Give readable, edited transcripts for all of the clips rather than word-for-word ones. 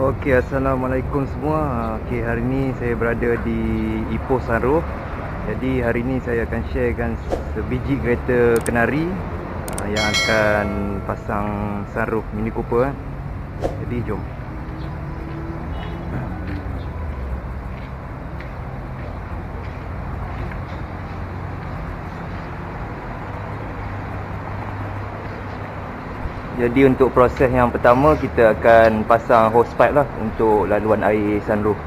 Okey, Assalamualaikum semua. Okey, hari ni saya berada di Ipoh Sunroof. Jadi hari ni saya akan sharekan sebiji kereta Kenari yang akan pasang sunroof Mini Cooper. Jadi jom. Jadi untuk proses yang pertama, kita akan pasang hose pipe lah untuk laluan air sunroof.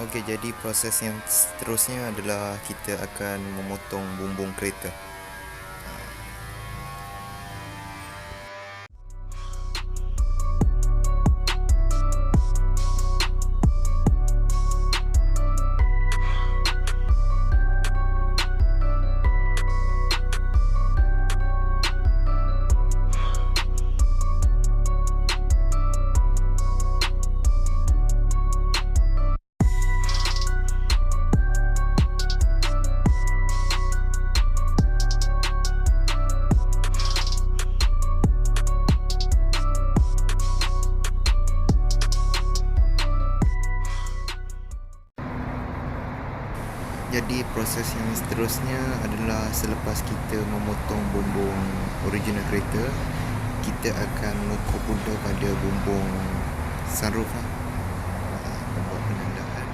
Okey, jadi proses yang seterusnya adalah kita akan memotong bumbung kereta. Jadi proses yang seterusnya adalah selepas kita memotong bumbung original kereta, kita akan mengukur pula pada bumbung sunroof lah, bumbung penandaan.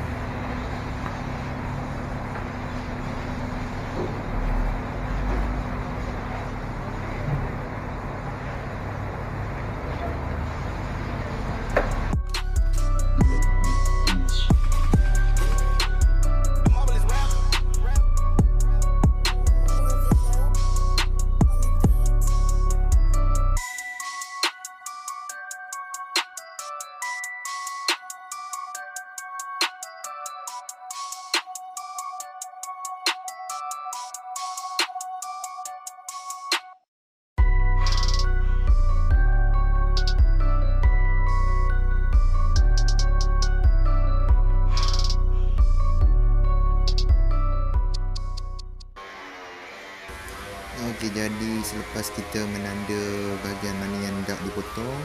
Okey, jadi selepas kita menanda bahagian mana yang hendak dipotong,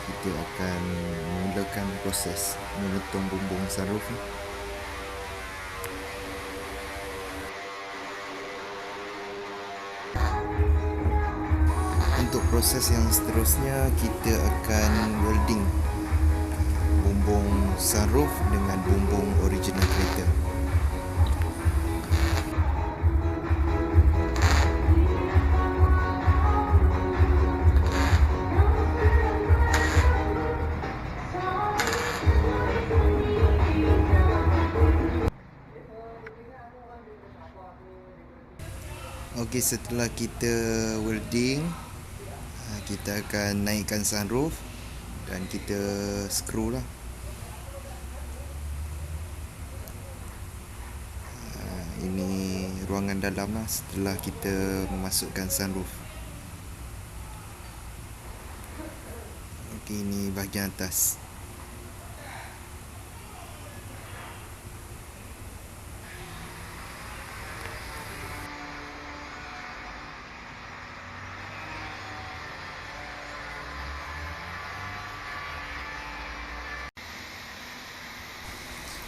kita akan mulakan proses memotong bumbung sunroof ni. Untuk proses yang seterusnya, kita akan welding bumbung sunroof dengan bumbung original kereta. Okey, setelah kita welding, kita akan naikkan sunroof dan kita skru lah. Ini ruangan dalam lah setelah kita memasukkan sunroof. Okey, ini bahagian atas.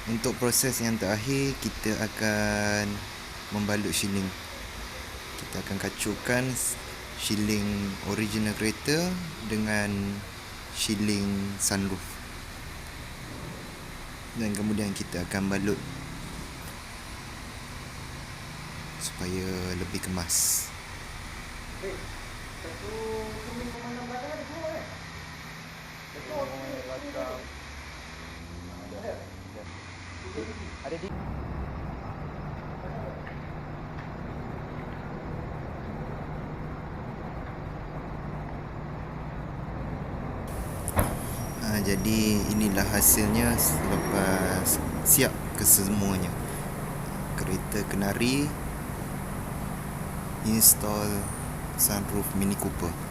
Untuk proses yang terakhir, kita akan membalut shielding. Kita akan kacukan shielding original kereta dengan shielding sunroof. Dan kemudian kita akan balut supaya lebih kemas. Ada di Jadi inilah hasilnya selepas siap kesemuanya. Kereta Kenari install sunroof Mini Cooper.